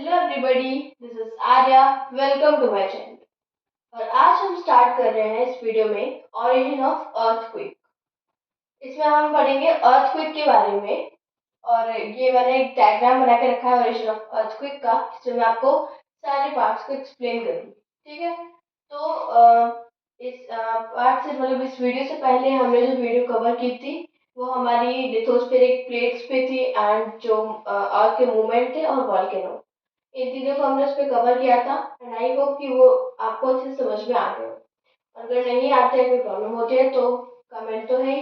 Hello everybody, this is Arya. Welcome to my channel. और आज हम स्टार्ट कर रहे हैं इस वीडियो में ओरिजिन ऑफ अर्थक्वेक। इसमें हम पढ़ेंगे अर्थक्वेक के बारे में। और ये मैंने एक डायग्राम बना के रखा है ओरिजिन ऑफ अर्थक्वेक का, जिसमें मैं आपको सारे पार्ट्स को एक्सप्लेन करूंगी। ठीक है, तो इस पार्ट से मतलब इस वीडियो से पहले हमने जो वीडियो कवर की थी वो हमारी लिथोस्फेरिक प्लेट्स पे थी एंड जो अर्थ के मूवमेंट थे और वॉल्केनो, इन तीनों को हमने उस पर कवर किया था। एंड आई होप कि वो आपको अच्छे से समझ में आ गए हो। अगर नहीं आते हैं, कोई प्रॉब्लम होती है तो कमेंट तो है ही,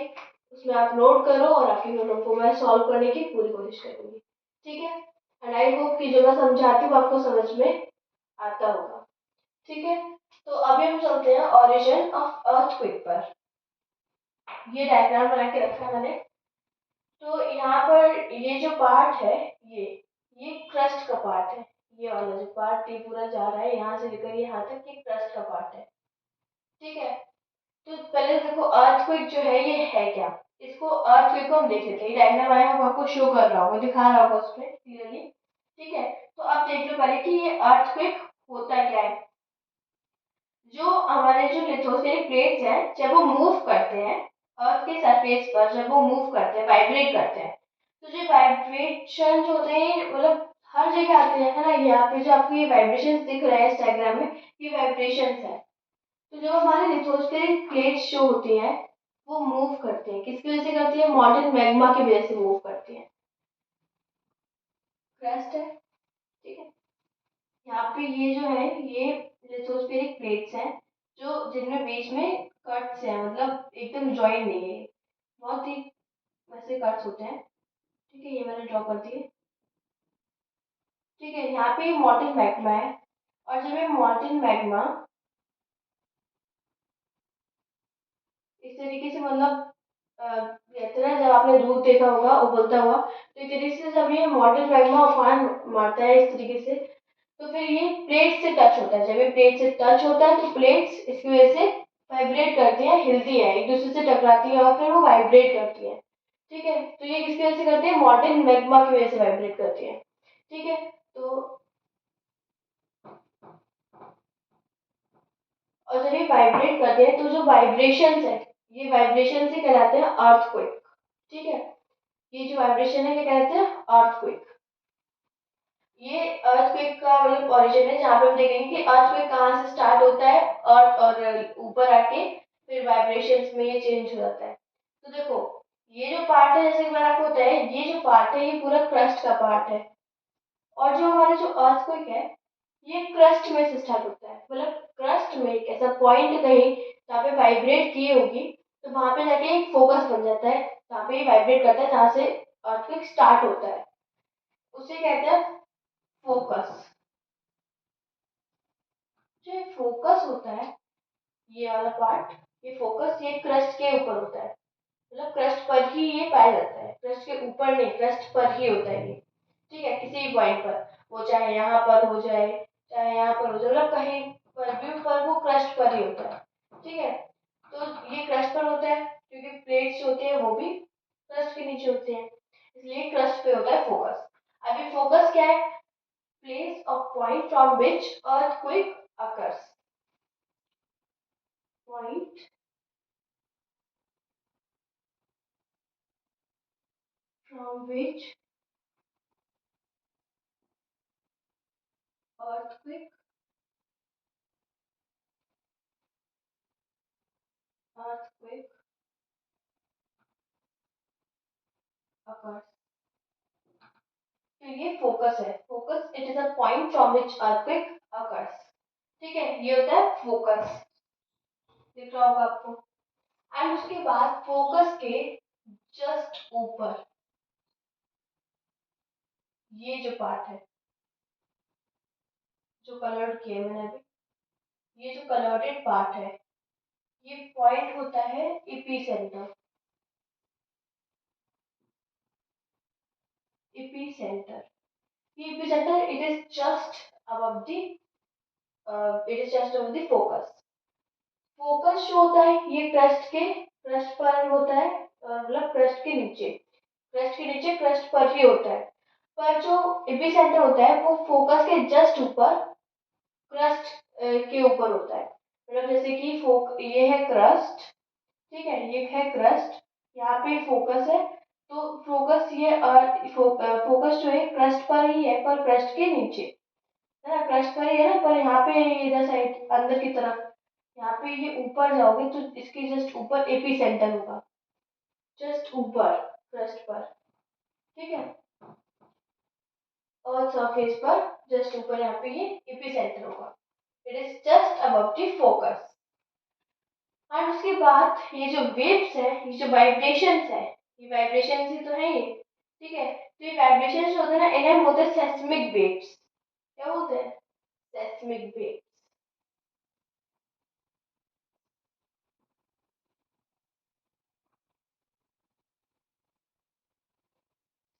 उसमें आप नोट करो और आपकी प्रॉब्लम को मैं सॉल्व करने की पूरी कोशिश करूंगी। ठीक है, एंड आई होप कि जो मैं समझाती हूँ आपको समझ में आता होगा। ठीक है, तो अभी हम चलते हैं ओरिजिन ऑफ अर्थक्वेक पर। ये डायग्राम बना के रखा है मैंने। तो यहाँ पर ये जो पार्ट है, ये क्रस्ट का पार्ट है। ये वाला जो पार्ट ये पूरा जा रहा है यहाँ से लेकर यहाँ तक, ये क्रस्ट का पार्ट है। ठीक है, तो पहले देखो अर्थक्वेक जो है ये है क्या। इसको अर्थक्वेक को हम देख लेते हैं। डायग्राम आया होगा, आपको शो कर रहा होगा, दिखा रहा होगा उसमें क्लियरली। ठीक है, तो अब देख लो पहले कि ये अर्थक्वेक होता क्या है। जो हमारे जो लिथोस्फेरिक प्लेट्स हैं, जब वो मूव करते हैं अर्थ के सरफेस पर, जब वो मूव करते हैं, वाइब्रेट करते हैं, तो जो वाइब्रेशन होते हैं मतलब हर जगह आते हैं, है ना। यहाँ पे जो आपको ये वाइब्रेशन दिख रहे हैं इस डायग्राम में, ये वाइब्रेशन है। तो जो हमारे लिथोस्फेरिक प्लेट्स जो होती हैं वो मूव करते हैं, किसकी वजह से करती है? मॉल्टन मैग्मा की वजह से मूव करती है। क्रस्ट है, ठीक है। यहाँ पे ये जो है ये लिथोस्फेरिक प्लेट्स हैं, जो जिनमें बीच में कट्स हैं, मतलब एकदम जॉइन नहीं है, बहुत ही वैसे कट्स होते हैं। ठीक है, ये मैंने ड्रॉ कर दिए। ठीक है, यहाँ पे मॉल्टन मैग्मा है। और जब ये मॉल्टन मैग्मा इस तरीके से मतलब रहता है, जब आपने दूध देखा होगा उबलता हुआ, तो इस तरीके से जब ये मॉल्टन मैग्मा उफान मारता है इस तरीके से, तो फिर ये प्लेट से टच होता है। जब ये प्लेट से टच होता है तो प्लेट्स इसकी वजह से वाइब्रेट करती हैं, हिलती हैं, एक दूसरे से टकराती हैं और फिर वो वाइब्रेट करती हैं। ठीक है, तो ये किसकी वजह से करती है? मॉल्टन मैग्मा की वजह से वाइब्रेट करती है। ठीक है, तो और जब ये वाइब्रेट करते हैं तो जो वाइब्रेशंस है, ये वाइब्रेशन से कहलाते हैं अर्थक्वेक। ठीक है, ये जो वाइब्रेशन है ये कहते हैं अर्थक्वेक। ये अर्थक्वेक का मतलब ओरिजिन है, जहाँ पे हम देखेंगे कि अर्थक्वेक कहाँ से स्टार्ट होता है और ऊपर आके फिर वाइब्रेशंस में ये चेंज हो जाता है। तो देखो ये जो पार्ट है, जैसे कि मैंने आपको बताया, ये जो पार्ट है ये पूरा क्रस्ट का पार्ट है। और जो हमारा जो अर्थक्वेक है ये क्रस्ट में से स्टार्ट होता है, मतलब क्रस्ट में एक ऐसा पॉइंट कहीं जहाँ पे वाइब्रेट की होगी, तो वहां पे जाके एक फोकस बन जाता है, जहाँ पे वाइब्रेट करता है, जहाँ से अर्थक्वेक स्टार्ट होता है, उसे कहते हैं फोकस। जो फोकस होता है ये वाला पार्ट, ये फोकस ये क्रस्ट के ऊपर होता है, मतलब क्रस्ट पर ही ये पाया जाता है, क्रस्ट के ऊपर नहीं, क्रस्ट पर ही होता है ये। ठीक है, किसी भी पॉइंट पर, वो चाहे यहाँ पर हो जाए चाहे यहाँ पर हो जाए, मतलब कहीं पर भी पर वो क्रस्ट पर ही होता है। ठीक है, तो ये क्रस्ट पर होता है क्योंकि प्लेट्स होते हैं वो भी क्रस्ट के नीचे होते हैं, इसलिए क्रस्ट पे होता है फोकस। अभी फोकस क्या है? Place of point from which earthquake occurs। Point from which earthquake earthquake occurs। तो ये फोकस है, focus it is a point from which earthquake occurs। ठीक है, ये होता है फोकस, दिख रहा होगा आपको। एंड उसके बाद फोकस के जस्ट ऊपर ये जो पार्ट है, जो कलर्ड किया है मैंने अभी, ये जो कलर्डेड पार्ट है, ये पॉइंट होता है इपी सेंटर। इपी सेंटर, ये EP centre it is just above the it is just above the focus. Focus जो होता है ये क्रस्ट पर होता है, मतलब क्रस्ट के नीचे, क्रस्ट के नीचे क्रस्ट पर ही होता है। पर जो एपिसेंटर होता है वो फोकस के जस्ट ऊपर क्रस्ट के ऊपर होता है। मतलब जैसे कि ये है क्रस्ट, ठीक है, ये है क्रस्ट, यहाँ पे फोकस है। तो फोकस फोकस जो है क्रस्ट पर ही है, पर क्रस्ट के नीचे है ना, क्रस्ट पर ही है ना, पर यहाँ पे इधर साइड अंदर की तरफ, यहाँ पे ये ऊपर जाओगे तो इसके जस्ट ऊपर एपी सेंटर होगा, जस्ट ऊपर क्रस्ट पर, ठीक है, अर्थ सरफेस पर जस्ट ऊपर यहाँ पे ये एपी सेंटर होगा। It is just above the focus. And उसके बाद ये जो वेव्स है, ये जो वाइब्रेशंस है, ये वाइब्रेशंस ही तो है ये, ठीक है। तो ये वाइब्रेशंस होते हैं ना, इन्हें हम बोलते हैं सेस्मिक वेव्स। क्या बोलते हैं? Seismic waves.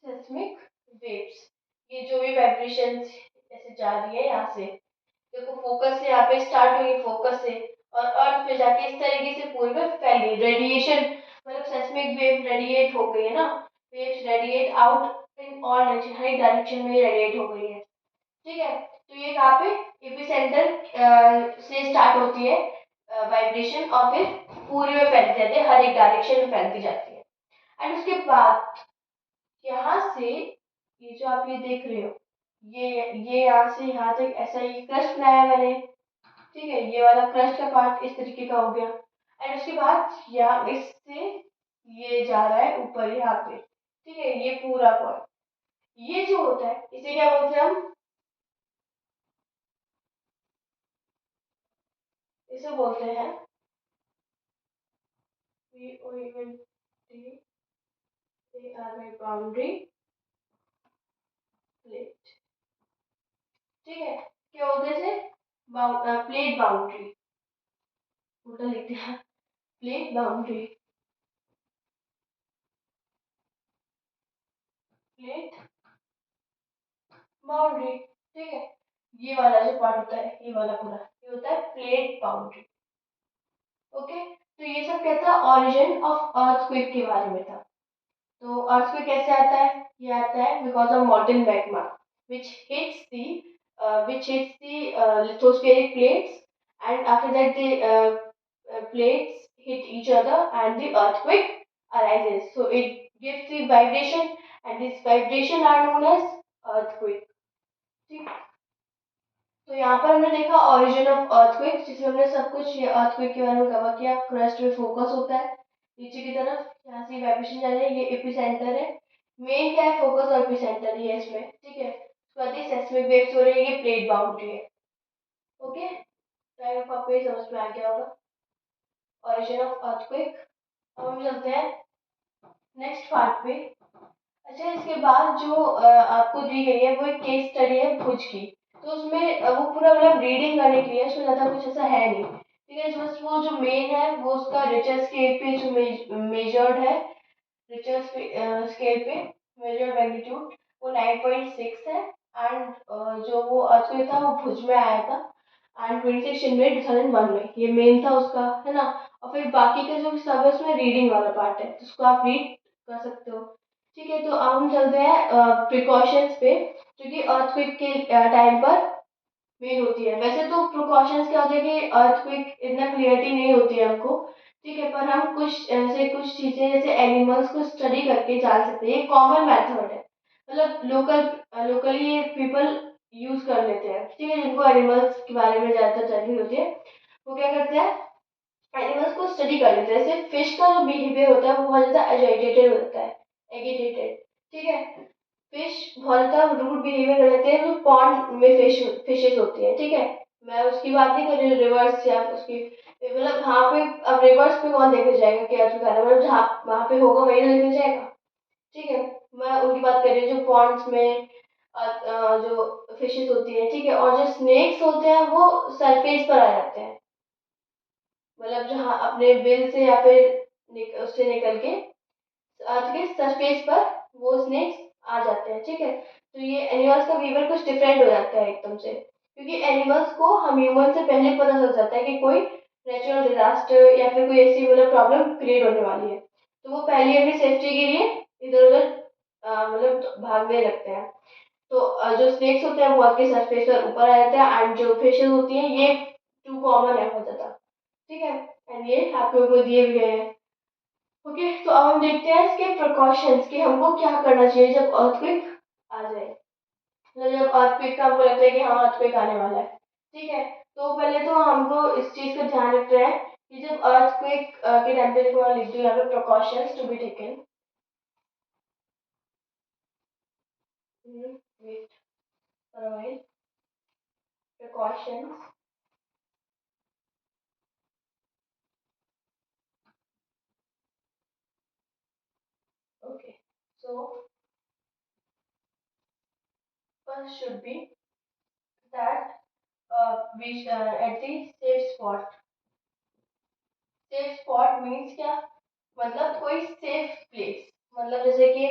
सेस्मिक वेव्स, ये जो भी वाइब्रेशंस ऐसे जा रही है यहाँ से, देखो फोकस से यहाँ पे स्टार्ट हुई, फोकस से और अर्थ पे जाके इस तरीके से पूरे में फैल गई रेडिएशन। मतलब सेस्मिक वेव रेडिएट हो गई है ना, waves radiate out in all direction, हर एक डायरेक्शन में रेडिएट हो गई है, ठीक है। तो ये यहाँ पे एपिसेंटर से स्टार्ट होती है वाइब्रेशन, और फिर पूरे में फैलती जाती है, हर एक डायरेक्शन में फैलती जाती है। एंड उसके बाद यहाँ से ये जो आप ये देख रहे हो, ये यहाँ से यहाँ तक ऐसा ही क्रस्ट बनाया मैंने, ठीक है, ये वाला क्रस्ट का पार्ट इस तरीके का हो गया। एंड उसके बाद यहाँ इससे ये जा रहा है ऊपर यहाँ पे, ठीक है, ये पूरा पॉइंट, ये जो होता है इसे क्या बोलते हैं हम? इसे बोलते हैं बाउंड्री प्लेट, ठीक है। क्या बोलते हैं इसे? प्लेट बाउंड्री, उल्टा लिख दिया, प्लेट बाउंड्री, प्लेट बाउंड्री, ठीक है। ये वाला जो पार्ट होता है, ये वाला पूरा, ये होता है प्लेट बाउंड्री। ओके, तो ये सब क्या था? ओरिजिन ऑफ अर्थक्वेक के बारे में था। तो अर्थक्वेक कैसे आता है? ये आता है because of molten magma which hits the lithospheric plates, and after that the plates hit each other and the earthquake arises, so it gives the vibration, and this vibration are known as earthquake, ठीक। तो यहाँ पर हमने देखा origin of earthquake, जिसमें हमने सब कुछ ये अर्थक्वेक के बारे में कवर किया। क्रस्ट में फोकस होता है नीचे की तरफ, यहाँ से वाइब्रेशन जा रही है, ये एपिसेंटर है। मेन क्या है? फोकस और एपिसेंटर ही है इसमें, ठीक है। उसके बाद ये सेस्मिक वेव्स हो रही है, ये प्लेट बाउंड्री है। ओके, आई होप आपको ये समझ में आ गया होगा ओरिजिन ऑफ अर्थक्वेक। अब हम चलते हैं नेक्स्ट पार्ट पे। अच्छा, इसके बाद जो आपको दी गई है वो एक केस स्टडी है भुज की। तो उसमें वो पूरा मतलब रीडिंग करने के लिए, उसमें ज़्यादा कुछ ऐसा है नहीं, ठीक है। बस वो जो मेन है वो उसका रिचर स्केल पे जो मेजर्ड है, रिचर स्केल पे मेजर मैग्नीट्यूड वो 9.6 है। एंड जो वो अर्थक्वेक था वो भुज में आया था, एंड 26 जनवरी 2001 में, ये मेन था उसका, है ना। और फिर बाकी का जो सब है उसमें रीडिंग वाला पार्ट है, जिसको आप रीड कर सकते हो, ठीक है। तो अब हम चलते हैं प्रिकॉशंस पे, जो कि अर्थक्वेक के टाइम पर मेन होती है। वैसे तो प्रिकॉशंस क्या होते हैं कि अर्थक्वेक इतना क्लियरिटी नहीं होती है हमको, ठीक है, पर हम कुछ चीज़ें जैसे एनिमल्स को स्टडी करके जान सकते हैं। ये कॉमन मेथड है, मतलब लोकली पीपल यूज कर लेते हैं, ठीक है, जिनको एनिमल्स के बारे में ज़्यादातर जानकारी होती है, वो क्या करते हैं, एनिमल्स को स्टडी कर लेते हैं। जैसे फिश का जो बिहेवियर होता है वो बहुत ज़्यादा एजिटेटेड होता है, एगिटेटेड, ठीक है। फिश बहुत ज़्यादा रूड बिहेवियर कर लेते हैं जो पॉन्ड में फिशेज होती है, ठीक है। मैं उसकी बात नहीं कर रही, रिवर्स या उसकी, मतलब वहाँ पे अब रिवर्स पे कौन देखने जाएगा क्या चुका है, मतलब जहाँ वहाँ पे होगा वही तो देखने जाएगा, ठीक है। मैं उनकी बात कर रही हूँ जो पॉन्ड्स में जो फिशेस होती है, ठीक है। और जो स्नेक्स होते हैं वो सरफेस पर आ जाते हैं, मतलब जहाँ अपने बिल से या फिर उससे निकल के अर्थ के सरफेस पर वो स्नेक्स आ जाते हैं, ठीक है। तो ये एनिमल्स का बिहेवियर कुछ डिफरेंट हो जाता है एकदम से, क्योंकि एनिमल्स को हम ह्यूमन से पहले पता चल जाता है कि कोई नेचुरल डिजास्टर या फिर कोई ऐसी मतलब प्रॉब्लम क्रिएट होने वाली है, तो वो पहले अपनी सेफ्टी के लिए इधर उधर मतलब भागने लगते हैं। तो जो स्नेक्स होते हैं वो आपके सरफेस पर ऊपर आ जाते हैं, एंड जो फिशेज होती हैं ये टू कॉमन है बहुत ज्यादा। ठीक है, एंड ये आपके ऊपर दिए भी गए हैं। ओके, तो अब हम देखते हैं इसके प्रिकॉशंस कि हमको क्या करना चाहिए जब अर्थक्वेक आ जाए। मतलब जब अर्थक्वेक का हमको लगता है कि हाँ अर्थक्वेक आने वाला है। ठीक है, तो पहले तो हमको इस चीज का ध्यान रखना है कि जब अर्थक्वेक के टाइम पे, देखो मैं लिख दूँ यहाँ पे precautions to be taken. Wait for a while. Precautions. Okay, so first should be that we at the safe spot. Safe spot means क्या, मतलब कोई सेफ प्लेस। मतलब जैसे कि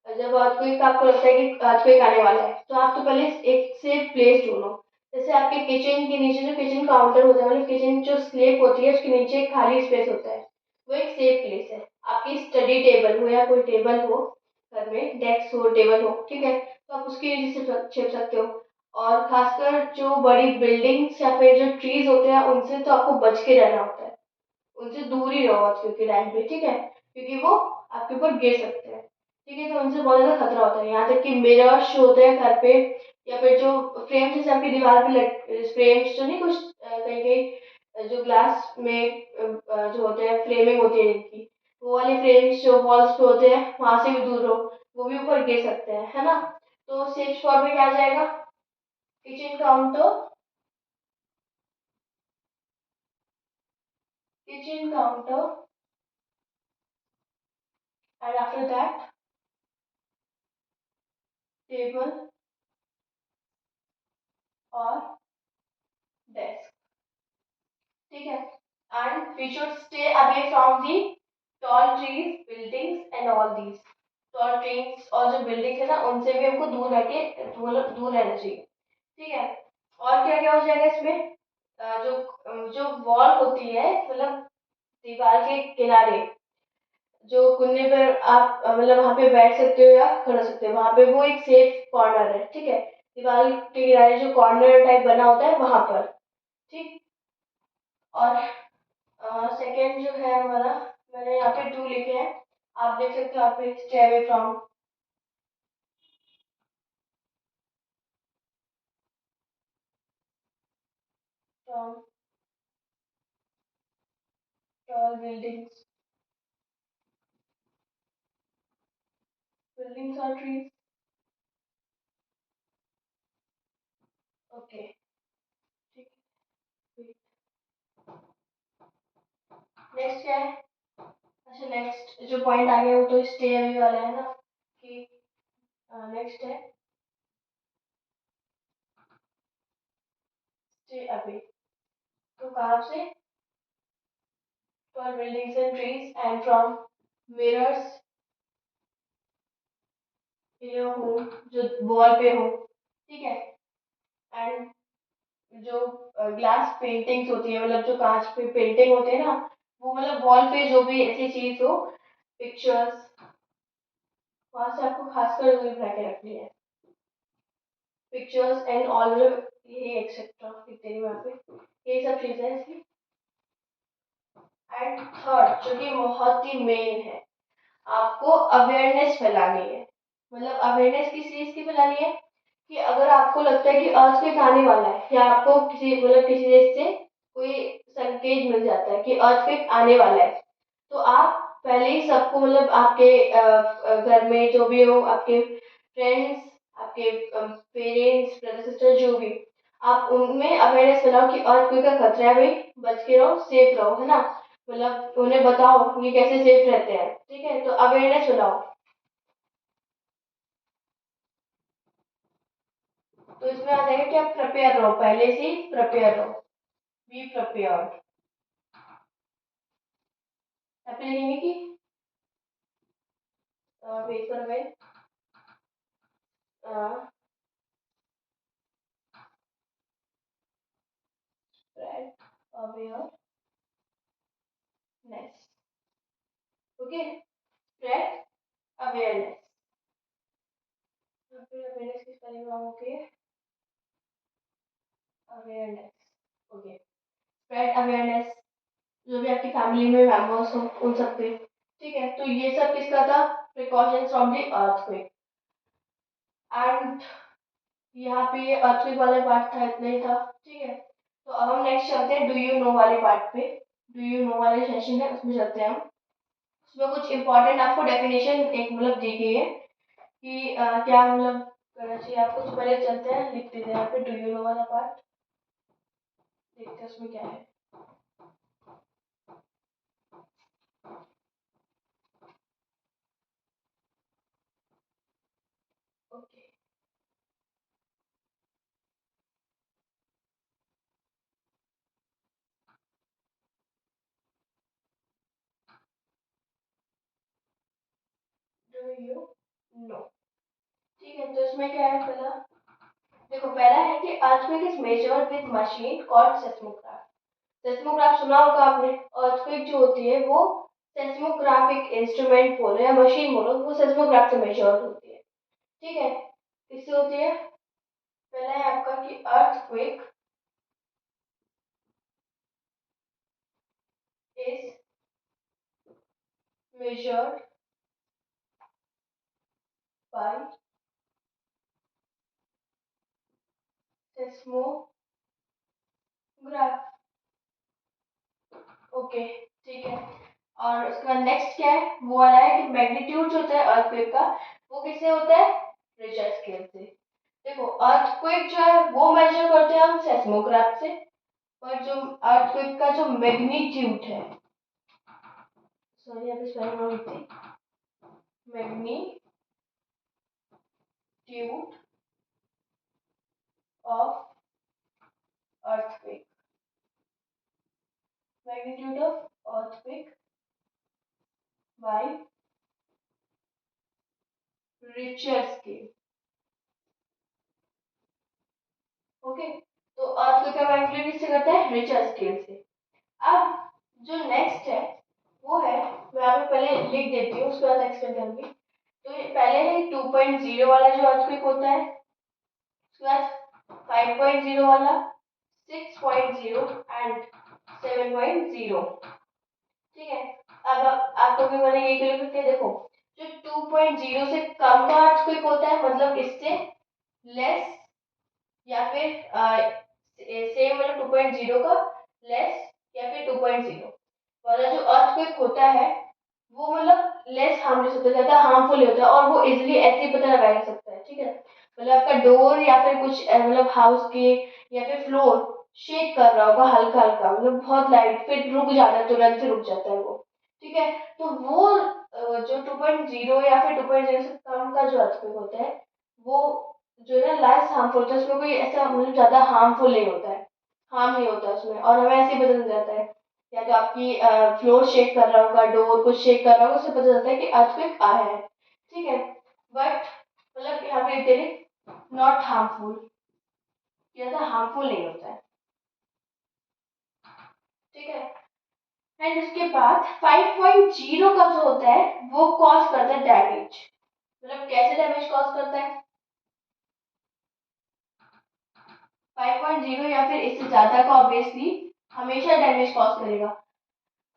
जब अर्थक्वेक आपको लगता है कि अर्थक्वेक आने वाला है, तो आप तो पहले एक सेफ प्लेस ढूंढो। जैसे आपके किचन के नीचे जो किचन काउंटर होता है, मतलब किचन जो स्लेब होती है उसके नीचे एक खाली स्पेस होता है, वो एक सेफ प्लेस है। आपकी स्टडी टेबल हो या कोई टेबल हो घर में, डेस्क हो टेबल हो, ठीक है, तो आप उसके नीचे छिप सकते हो। और खासकर जो बड़ी बिल्डिंग्स या फिर जो ट्रीज होते हैं उनसे तो आपको बच के रहना होता है, उनसे दूर ही रहो आज के टाइम पे। ठीक है, क्योंकि वो आपके ऊपर गिर सकते हैं। ठीक है, तो उनसे बहुत ज्यादा खतरा होता है। यहाँ तक कि मिरर्स जो होते हैं घर पे, या फिर जो फ्रेम्स जैसे आपकी दीवार पे फ्रेम्स जो नहीं कुछ कहीं कहीं जो ग्लास में जो होते हैं फ्रेमिंग होती है इनकी, वो वाले फ्रेम्स जो वॉल्स पे होते हैं वहां से भी दूर रहो, वो भी ऊपर गिर सकते हैं, है ना। तो सेफ स्पॉट में क्या आ जाएगा, kitchen counter, kitchen counter, and after that table और डेस्क। ठीक है, and we should stay away from the tall trees, buildings and all these. Tall trees और जो बिल्डिंग्स है ना उनसे भी हमको दूर रह के, मतलब दूर रहना चाहिए। ठीक है, और क्या क्या हो जाएगा इसमें, जो वॉल होती है, मतलब दीवार के किनारे जो कुन्ने पर आप मतलब वहां पे बैठ सकते हो या खड़ा हो सकते हो, वहां पे वो एक सेफ कॉर्नर है। ठीक है, दीवार के किनारे जो कॉर्नर टाइप बना होता है वहां पर। ठीक, और सेकंड जो है हमारा, मैंने यहाँ पे टू लिखे हैं, आप देख सकते हो यहाँ पे, stay away from, from tall buildings, buildings और ट्रीज। ओके, ठीक है, नेक्स्ट क्या है। अच्छा, नेक्स्ट जो पॉइंट आ गया वो तो स्टे अवे वाला है ना, कि नेक्स्ट है स्टे अवे। तो कहाँ से, tall buildings and trees and from mirrors in your home, जो वॉल पे हो। ठीक है, एंड जो ग्लास पेंटिंग्स होती है, मतलब जो कांच पे पेंटिंग होती है ना, वो मतलब वॉल पे जो भी ऐसी चीज हो, पिक्चर्स, वहां से आपको खासकर दूरी बना के रखनी है। पिक्चर्स एंड ऑल, मतलब ये एक्सेट्रा लिखते हैं वहाँ पे, ये सब चीजें इसकी। एंड थर्ड जो कि बहुत ही मेन है, आपको अवेयरनेस फैलानी है। मतलब अवेयरनेस किस चीज की फैलानी है, कि अगर आपको लगता है कि अर्थक्वेक आने वाला है, या आपको किसी मतलब किसी देश से कोई संकेत मिल जाता है कि अर्थक्वेक आने वाला है, तो आप पहले ही सबको, मतलब आपके घर में जो भी हो, आपके फ्रेंड्स, आपके पेरेंट्स, ब्रदर सिस्टर जो भी, आप उनमें अवेयरनेस फैलाओ कि अर्थक्वेक का खतरा है भाई, बच के रहो, सेफ रहो, है ना। मतलब उन्हें बताओ ये कैसे सेफ रहते हैं। ठीक है, तो अवेयरनेस फैलाओ। तो इसमें आ जाएगा कि आप प्रिपेयर रहो, पहले से ही प्रिपेयर रहो, बी प्रिपेयर्ड। आप लिखेंगे कि पेपर में spread awareness. Okay, spread awareness. फिर अवेयरनेस की स्पेलिंग रॉन्ग होगी, अवेयरनेस, ओके, स्प्रेड अवेयरनेस, जो भी आपकी फैमिली में मेंबर्स हो उन सब पे, ठीक है। तो ये सब किसका था, precautions from the earthquake. And यहाँ पे ये अर्थक्वेक वाला पार्ट था, इतना ही था, ठीक है। तो अब हम नेक्स्ट चलते हैं डू यू नो वाले पार्ट पे। डू यू नो वाले सेशन है, उसमें चलते हैं हम। उसमें कुछ इंपॉर्टेंट आपको डेफिनेशन एक मतलब दी गई है कि क्या मतलब करना चाहिए आपको। तो पहले चलते हैं, लिख देते हैं यहाँ पे डू यू नो वाला पार्ट, देखते हैं उसमें क्या है। ओके, डू यू नो, ठीक है। तो इसमें क्या है, पहला देखो, पहला है कि earthquake is measured with machine called seismograph. Seismograph सुना होगा आपने। अर्थक्वेक जो होती है वो सेस्मोग्राफिक इंस्ट्रूमेंट बोलो या मशीन बोलो, वो सेस्मोग्राफ से मेजर्ड होती है, ठीक है। किससे होती है, पहला है आपका कि earthquake is measured by seismograph, okay, ठीक है। और उसके बाद नेक्स्ट क्या है, वो वाला है कि मैग्नीट्यूड जो होता है अर्थक्वेक का, वो किससे होता है, रिचर स्केल से। देखो, अर्थक्वेक जो है वो मेजर करते हैं हम सेस्मोग्राफ से, और जो अर्थक्वेक का जो मैग्नीट्यूड है, सॉरी यहाँ पे स्पेलिंग रॉन्ग थी, magnitude of earthquake, magnitude of earthquake by Richter scale, okay. तो अर्थक्वेक का मैग्नीट्यूड किससे करता है, रिचर स्केल से। अब जो नेक्स्ट है वो है, मैं यहाँ पे पहले लिख देती हूँ, उसके बाद एक्सप्लेन करूंगी। तो ये पहले है 2.0 वाला जो अर्थक्वेक होता है, उसके बाद 5.0 वाला, 6.0 एंड 7.0, ठीक है। अब आपको भी मैंने ये क्लियर करके देखो, जो 2.0 से कम का अर्थक्वेक होता है, मतलब इससे लेस, या फिर सेम मतलब 2.0 का लेस, या फिर 2.0 वाला जो अर्थक्वेक होता है, वो मतलब लेस हार्मलेस होता है, ज्यादा हार्मफुल होता है, और वो इजिली ऐसे ही पता लगाया जा सकता है, ठीक है। मतलब आपका डोर या फिर कुछ मतलब हाउस के या फिर फ्लोर शेक कर रहा होगा हल्का हल्का, मतलब बहुत लाइट, फिर रुक जाता है, तुरंत से रुक जाता है वो, ठीक है। तो वो जो 2.0 या फिर 2.0 से कम का जो अर्थक्वेक होता है, वो जो है ना लेस हार्मफुल होता है, उसमें कोई ऐसा मतलब ज्यादा हार्मफुल नहीं होता है, हार्म नहीं होता उसमें, और हमें ऐसे ही पता चल जाता है। या तो आपकी फ्लोर शेक कर रहा होगा, डोर कुछ शेक कर रहा होगा, उससे पता चलता है कि अर्थक्वेक आया है, ठीक है। बट मतलब यहाँ पे तेरे नॉट हार्मफुल, ज्यादा हार्मफुल नहीं होता है, ठीक है। एंड उसके बाद 5.0 का जो होता है वो कॉज करता है डैमेज। मतलब कैसे डैमेज कॉज करता है, 5.0 या फिर इससे ज्यादा का ऑब्वियसली हमेशा डैमेज कॉज करेगा।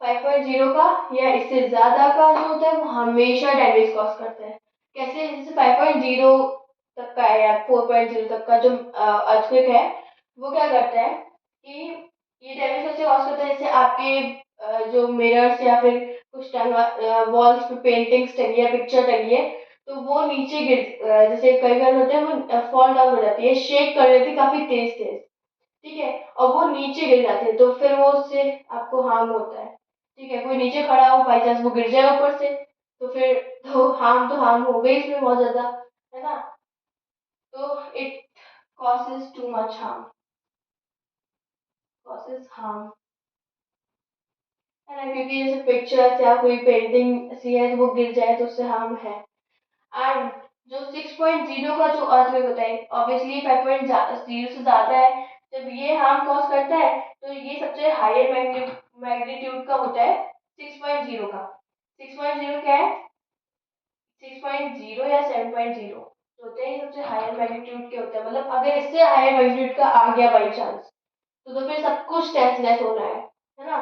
5.0 का या इससे ज्यादा का जो होता है वो हमेशा डैमेज कॉज करता है। कैसे, जैसे 5.0 तक का है या 4.0 तक का जो अर्थक्वेक है, वो क्या करता है कि ये डैमेज कैसे कॉज करता है, जैसे आपके जो मिरर्स या फिर कुछ टंगा वॉल्स पे पेंटिंग्स टंगी है, पिक्चर टंगी है, तो वो नीचे जैसे कई बार होता है वो फॉल डाउन हो जाती है, शेक कर देती है काफी तेज तेज, ठीक है, और वो नीचे गिर जाते हैं, तो फिर वो उससे आपको हार्म होता है, ठीक है। कोई नीचे खड़ा हो, बाई चांस वो गिर जाए ऊपर से, तो फिर तो हार्म हो गई इसमें बहुत ज्यादा, है ना। तो it causes too much harm, causes harm, है ना, क्योंकि जैसे पिक्चर्स या कोई पेंटिंग ऐसी है तो वो गिर जाए तो उससे हार्म है। एंड जो 6.0 का जो अर्थक्वेक होता है, ऑब्वियसली 5.0 से ज्यादा है, जब ये हार्म कॉज करता है तो ये सबसे हायर मैग्नीट्यूड का होता है 6.0 का। 6.0 क्या है, 6.0 या 7.0, होते हैं, सबसे हायर मैग्नीट्यूड के होते हैं। मतलब अगर इससे हायर मैग्नीट्यूड का आ गया बाई चांस, तो फिर सब कुछ टेंसलेस होना है ना।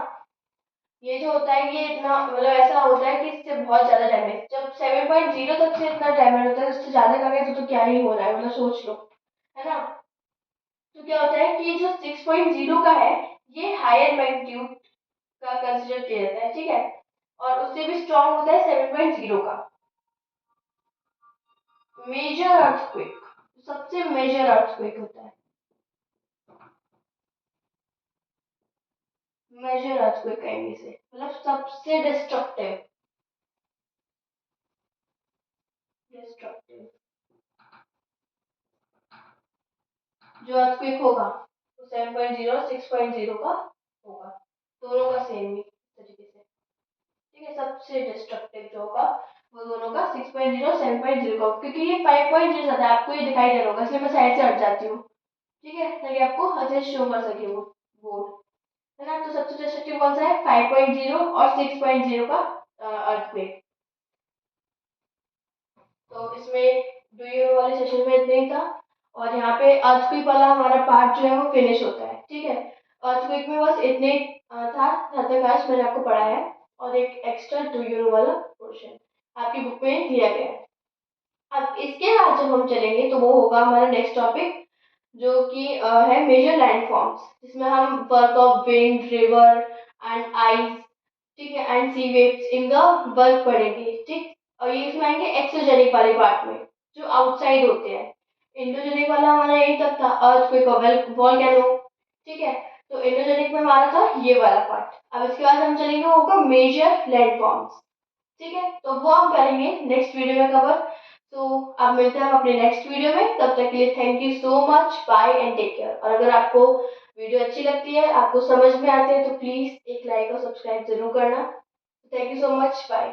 ये जो होता है ये इतना मतलब ऐसा होता है कि इससे बहुत ज्यादा डैमेज, जब 7.0 तक से इतना डैमेज होता है, उससे ज्यादा का गया तो क्या ही होना है, मतलब सोच लो, है ना। तो क्या होता है कि जो 6.0 का है, ये हायर मैग्नीट्यूड का कंसिडर किया जाता है, ठीक है। और उससे भी स्ट्रांग होता है 7.0 का मेजर अर्थक्वेक, सबसे मेजर अर्थक्वेक होता है, मेजर अर्थक्वेक कहेंगे इसे, मतलब सबसे डिस्ट्रक्टिव, डिस्ट्रक्टिव जो अर्थक्वेक होगा वो 7.0 6.0 का होगा, दोनों का सेम ही तरीके से, ठीक है। सबसे डिस्ट्रक्टिव जो होगा वो दोनों का 6.0 7.0 का, क्योंकि ये 5.0 ज्यादा है, आपको ये दिखाई दे रहा होगा, इसलिए मैं साइड से हट जाती हूँ, ठीक है, ताकि आपको अच्छे से शो कर सके वो बोर्ड, है ना। तो सबसे डिस्ट्रक्टिव कौन सा है, 5.0 और 6.0 का अर्थक्वेक। तो इसमें डू यू नो वाले सेशन में इतना ही था, और यहाँ पे अर्थक्वेक वाला हमारा पार्ट जो है वो फिनिश होता है, ठीक है। अर्थक्वेक में बस इतने था, जहाँ तक आज मैंने आपको पढ़ाया है, और एक एक्स्ट्रा डू यू नो वाला पोर्शन आपकी बुक में दिया गया है। अब इसके बाद जब हम चलेंगे तो वो होगा हमारा नेक्स्ट टॉपिक, जो कि है मेजर लैंडफॉर्म्स, जिसमें हम work of wind, river and ice, ठीक है, एंड सी वेव्स, इनका वर्क पढ़ेंगे, ठीक। और ये इसमें आएंगे एक्सोजेनिक वाले पार्ट में, जो आउटसाइड होते हैं। इंडोजेनिक वाला हमारा यही तक था, अर्थक्वेक और वॉल्केनो, ठीक है। तो इंडोजेनिक में हमारा था ये वाला पार्ट। अब इसके बाद हम चलेंगे, वो होगा मेजर लैंडफॉर्म्स, ठीक है। तो वो हम करेंगे नेक्स्ट वीडियो में कवर। तो अब मिलते हैं हम अपने नेक्स्ट वीडियो में, तब तक के लिए thank you so much, bye and take care. और अगर आपको वीडियो अच्छी लगती है, आपको समझ में आते हैं, तो प्लीज एक लाइक और सब्सक्राइब जरूर करना। Thank you so much, bye.